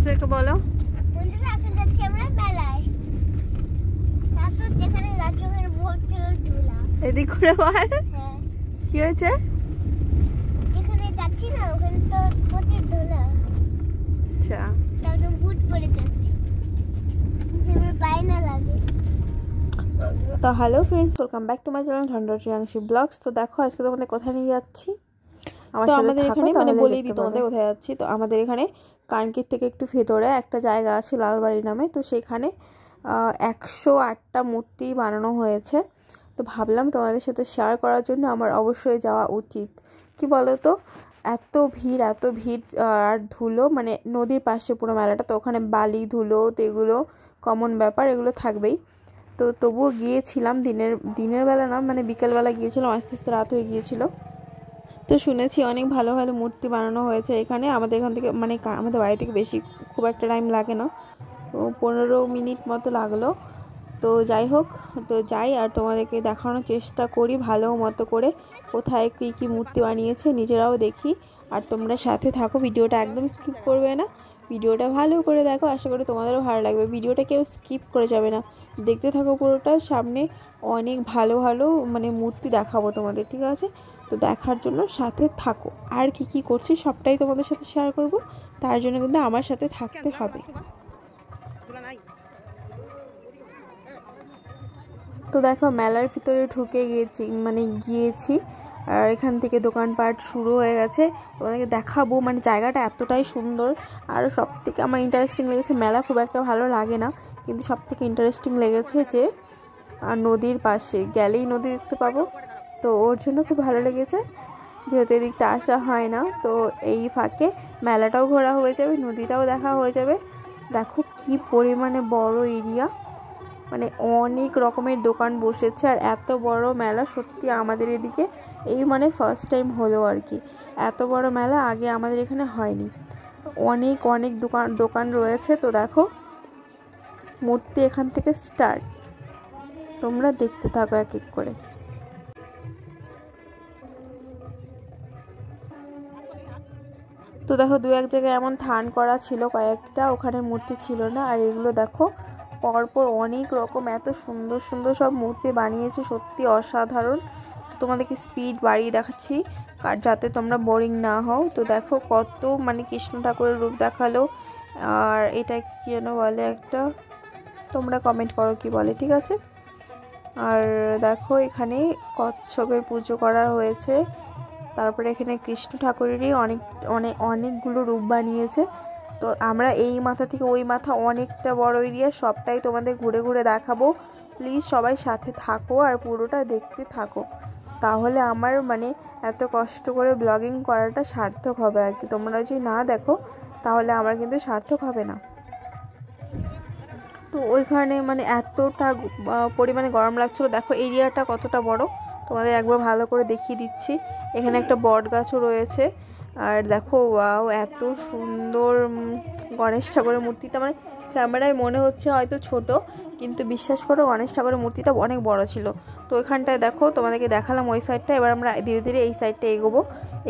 বন্ধুদেরকে বলো। বন্ধুরা এখন যাচ্ছি আমরা মেলায়। তাতো যেখানে লাচকের ভর্তি ধুলা। এদিক করে বল। হ্যাঁ। কি হয়েছে? যেখানে যাচ্ছি না ওখানে তো প্রচুর ধুলা। আচ্ছা। একদম বুট পরে যাচ্ছি। যেভাবে পায়ে না লাগে। তো hello friends, welcome back to my channel ঢন্ডরিয়াংশী ব্লগস। তো দেখো আজকে তোমাদের কোথায় নিয়ে যাচ্ছি। তো আমাদের এখানে মানে বলেই দিই তোমাদের কোথায় যাচ্ছি। তো আমাদের এখানে কানকির থেকে একটু ভেতরে একটা জায়গা আছে লালবাড়ি নামে। তো সেখানে 108টা মূর্তি বানানো হয়েছে। তো ভাবলাম তোমাদের সাথে শেয়ার করার জন্য আমার অবশ্যই যাওয়া উচিত। কি বলো তো, এত ভিড় আর ধুলো, মানে নদীর পাশে পুরো মেলাটা, তো ওখানে বালি ধুলো তো এগুলো কমন ব্যাপার, এগুলো থাকবেই। তো তবুও গিয়েছিলাম, দিনের বেলা না, মানে বিকেলবেলা গিয়েছিলাম, আস্তে আস্তে রাত হয়ে গিয়েছিল। তো শুনেছি অনেক ভালো ভালো মূর্তি বানানো হয়েছে এখানে। আমাদের এখান থেকে মানে আমাদের বাড়ি থেকে বেশি খুব একটা টাইম লাগে না, তো 15 মিনিট মতো লাগলো। তো যাই হোক, তো যাই আর তোমাদেরকে দেখানোর চেষ্টা করি ভালো মতো করে কোথায় কী কী মূর্তি বানিয়েছে, নিজেরাও দেখি। আর তোমরা সাথে থাকো, ভিডিওটা একদম স্কিপ করবে না, ভিডিওটা ভালো করে দেখো, আশা করি তোমাদেরও ভালো লাগবে। ভিডিওটা কেউ স্কিপ করে যাবে না, দেখতে থাকো পুরোটা। সামনে অনেক ভালো ভালো মানে মূর্তি দেখাবো তোমাদের, ঠিক আছে? তো দেখার জন্য সাথে থাকো। আর কি কি করছি সবটাই তোমাদের সাথে শেয়ার করব, তার জন্য কিন্তু আমার সাথে থাকতে হবে। তো দেখো মেলার ভিতরে ঢুকে গিয়েছি আর এখান থেকে দোকানপাট শুরু হয়ে গেছে। তোমাদেরকে দেখাবো, মানে জায়গাটা এতটাই সুন্দর। আর সব থেকে আমার ইন্টারেস্টিং লেগেছে, মেলা খুব একটা ভালো লাগে না, কিন্তু সব থেকে ইন্টারেস্টিং লেগেছে যে নদীর পাশে গেলেই নদী দেখতে পাবো, তো ওর জন্য খুব ভালো লেগেছে। যেহেতু এদিকটা আসা হয় না, তো এই ফাঁকে মেলাটাও ঘোরা হয়ে যাবে, নদীটাও দেখা হয়ে যাবে। দেখো কি পরিমাণে বড় এরিয়া, মানে অনেক রকমের দোকান বসেছে। আর এত বড় মেলা সত্যি আমাদের এদিকে এই মানে ফার্স্ট টাইম হলো আর কি। এত বড় মেলা আগে আমাদের এখানে হয়নি। অনেক অনেক দোকান রয়েছে। তো দেখো মূর্তি এখান থেকে স্টার্ট, তোমরা দেখতে থাকো এক এক করে। তো দেখো দু এক জায়গায় এমন থান করা ছিল কয়েকটা, ওখানে মূর্তি ছিল না। আর এগুলো দেখো পরপর অনেক রকম এত সুন্দর সুন্দর সব মূর্তি বানিয়েছে, সত্যি অসাধারণ। তো তোমাদেরকে স্পিড বাড়িয়ে দেখাচ্ছি যাতে তোমরা বোরিং না হও। তো দেখো কত মানে কৃষ্ণ ঠাকুরের রূপ দেখালো। আর এটা কি যেন বলে একটা, তোমরা কমেন্ট করো কি বলে, ঠিক আছে? আর দেখো এখানে কচ্ছপের পুজো করা হয়েছে। তারপরে এখানে কৃষ্ণ ঠাকুরেরই অনেকগুলো রূপ বানিয়েছে। তো আমরা এই মাথা থেকে ওই মাথা অনেকটা বড় এরিয়া, সবটাই তোমাদের ঘুরে ঘুরে দেখাবো। প্লিজ সবাই সাথে থাকো আর পুরোটা দেখতে থাকো, তাহলে আমার মানে এত কষ্ট করে ব্লগিং করাটা সার্থক হবে আর কি। তোমরা যদি না দেখো তাহলে আমার কিন্তু সার্থক হবে না। তো ওইখানে মানে এতটা পরিমাণে গরম লাগছিলো। দেখো এরিয়াটা কতটা বড়, তোমাদের একবার ভালো করে দেখিয়ে দিচ্ছি। এখানে একটা বট গাছও রয়েছে। আর দেখো ওয়াও, এত সুন্দর গণেশ ঠাকুরের মূর্তিটা, মানে ক্যামেরায় মনে হচ্ছে হয়তো ছোট, কিন্তু বিশ্বাস করো গণেশ ঠাকুরের মূর্তিটা অনেক বড় ছিল। তো ওইখানটায় দেখো তোমাদেরকে দেখালাম ওই সাইডটা, এবার আমরা ধীরে ধীরে এই সাইডটা এগোবো।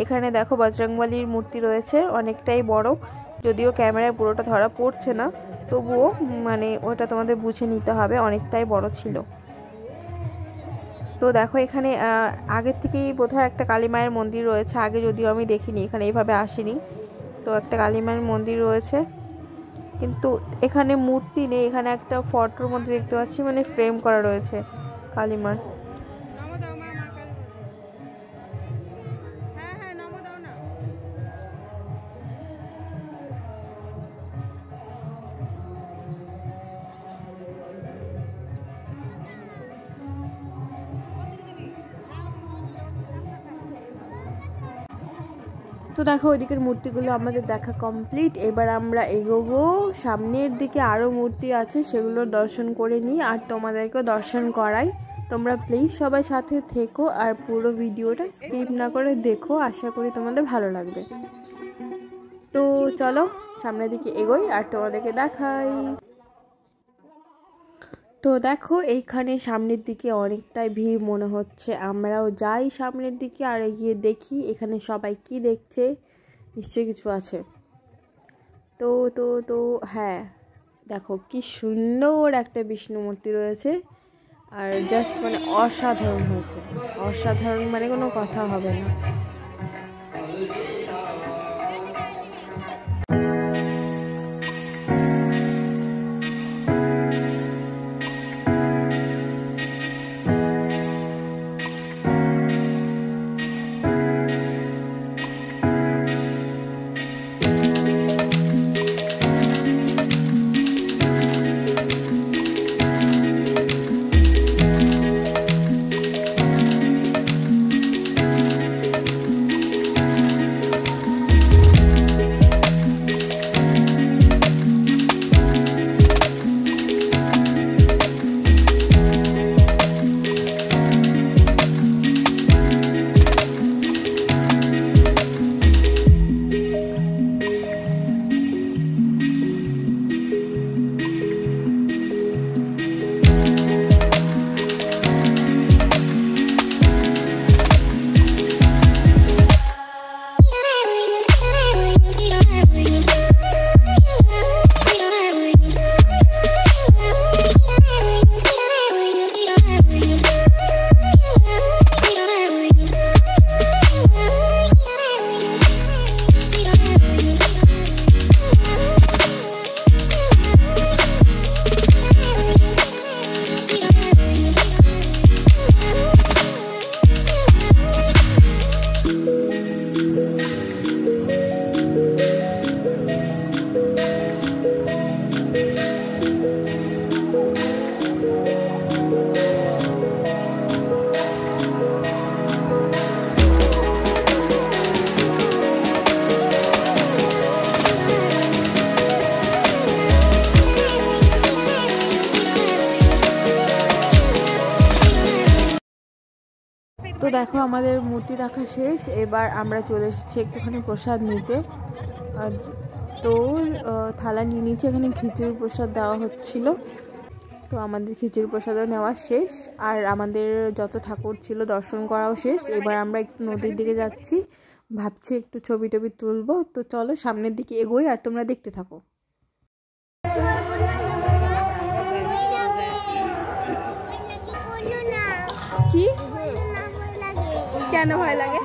এখানে দেখো বজরংবলীর মূর্তি রয়েছে, অনেকটাই বড়, যদিও ক্যামেরায় পুরোটা ধরা পড়ছে না, তবুও মানে ওটা তোমাদের বুঝে নিতে হবে, অনেকটাই বড় ছিল। তো দেখো এখানে আগের থেকেই বোধহয় একটা কালী মায়ের মন্দির রয়েছে, আগে যদিও আমি দেখিনি, এখানে এইভাবে আসিনি। তো একটা কালী মায়ের মন্দির রয়েছে, কিন্তু এখানে মূর্তি নেই, এখানে একটা ফটোর মধ্যে দেখতে পাচ্ছি, মানে ফ্রেম করা রয়েছে কালী মার। তো দেখো ওইদিকের মূর্তিগুলো আমাদের দেখা কমপ্লিট। এবার আমরা এগোবো সামনের দিকে, আরও মূর্তি আছে সেগুলো দর্শন করে নিই আর তোমাদেরকেও দর্শন করাই। তোমরা প্লিজ সবাই সাথে থেকো আর পুরো ভিডিওটা স্কিপ না করে দেখো, আশা করি তোমাদের ভালো লাগবে। তো চলো সামনের দিকে এগোই আর তোমাদেরকে দেখাই। তো দেখো এইখানে সামনের দিকে অনেকটাই ভিড় মনে হচ্ছে, আমরাও যাই সামনের দিকে আর গিয়ে দেখি এখানে সবাই কি দেখছে, নিশ্চয়ই কিছু আছে। তো তো তো হ্যাঁ, দেখো কি সুন্দর একটা বিষ্ণু মূর্তি রয়েছে, আর জাস্ট মানে অসাধারণ হয়েছে, অসাধারণ মানে কোনো কথা হবে না। তো দেখো আমাদের মূর্তি দেখা শেষ, এবার আমরা চলে এসেছি একটুখানি প্রসাদ নিতে। তো থালা নিয়ে নিচে, এখানে খিচুড়ি প্রসাদ দেওয়া হচ্ছিল। তো আমাদের খিচুড়ি প্রসাদও নেওয়া শেষ, আর আমাদের যত ঠাকুর ছিল দর্শন করাও শেষ। এবার আমরা একটু নদীর দিকে যাচ্ছি, ভাবছি একটু ছবি টবি তুলবো। তো চলো সামনের দিকে এগোই, আর তোমরা দেখতে থাকো। কি কেন ভয় লাগে?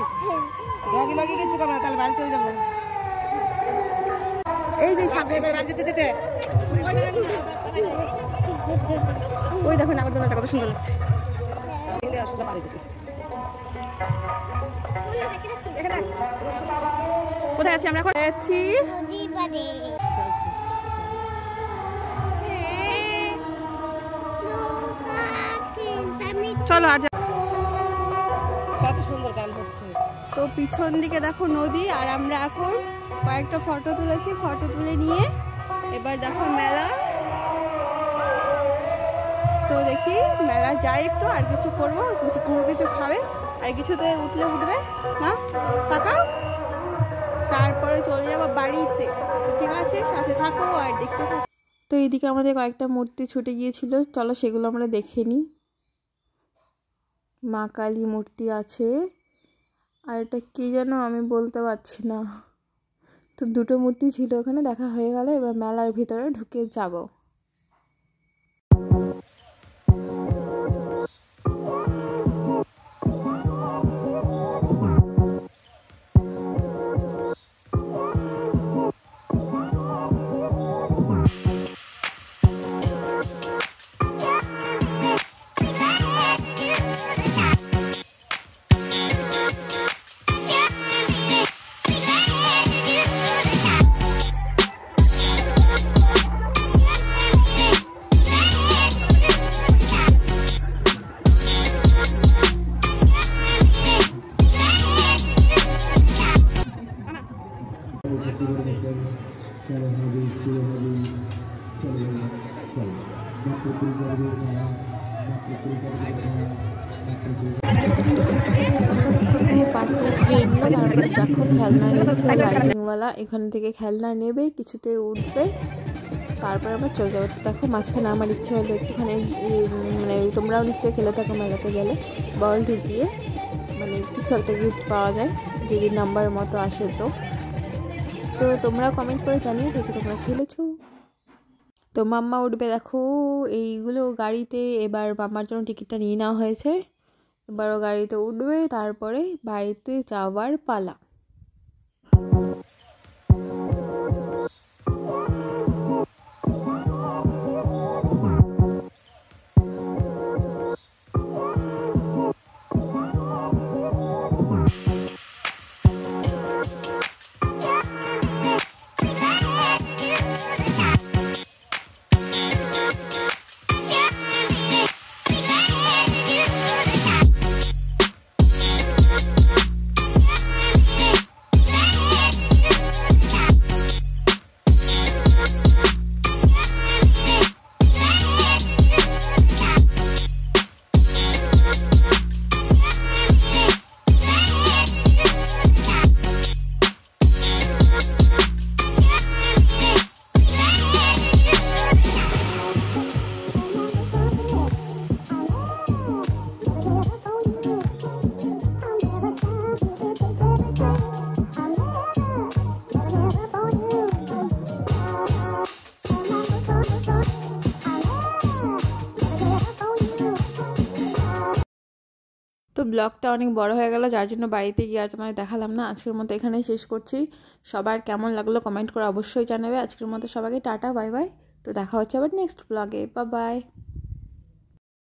এই যে ওই দেখো নাগরদোলনাটা কত সুন্দর লাগছে। কোথায় আছি আমরা? এখন যাচ্ছি চলো। আর কত সুন্দর গান হচ্ছে। তো পিছন দিকে দেখো নদী, আর আমরা এখন কয়েকটা ফটো তুলেছি। ফটো তুলে নিয়ে এবার দেখো মেলা। তো দেখি মেলা যাই একটু, আর কিছু করবো, কিছু খাবে, আর কিছুতে উঠলে উঠবে না তাকাও, তারপরে চলে যাবো বাড়িতে। তো ঠিক আছে, সাথে থাকো আর দেখতে থাকো। তো এইদিকে আমাদের কয়েকটা মূর্তি ছুটে গিয়েছিল, চলো সেগুলো আমরা দেখে নিই। মা কালী মূর্তি আছে, আর এটা কি যেন আমি বলতে পারছি না। তো দুটো মূর্তি ছিল ওখানে, দেখা হয়ে গেল। এবার মেলার ভিতরে ঢুকে যাব। দেখো খেলনা নিচ্ছে লাইটিংওয়ালা, এখান থেকে খেলনা নেবে, কিছুতে উঠবে, তারপরে আবার চলে যাবো। দেখো মাঝখানে আমার ইচ্ছে হলো একটুখানি, মানে তোমরাও নিশ্চয়ই খেলে থাকো মেলাতে গেলে, বল ঢুকিয়ে মানে কিছু একটা গিফট পাওয়া যায়, দিদির নাম্বার মতো আসে। তো তো তোমরা কমেন্ট করে জানিয়ে দেখি তোমরা খেলেছো। তো মাম্মা উঠবে, দেখো এইগুলো গাড়িতে। এবার মাম্মার জন্য টিকিটটা নিয়ে নেওয়া হয়েছে, এবারও গাড়িতে উঠবে, তারপরে বাড়িতে যাওয়ার পালা। তো ব্লগটা অনেক বড় হয়ে গেল, যার জন্য বাড়িতে গিয়ে আর তোমায় দেখালাম না। আজকের মতো এখানেই শেষ করছি। সবার কেমন লাগলো কমেন্ট করে অবশ্যই জানাবে। আজকের মতো সবাইকে টাটা, বাই বাই। তো দেখা হচ্ছে আবার নেক্সট ব্লগে, বাই বাই।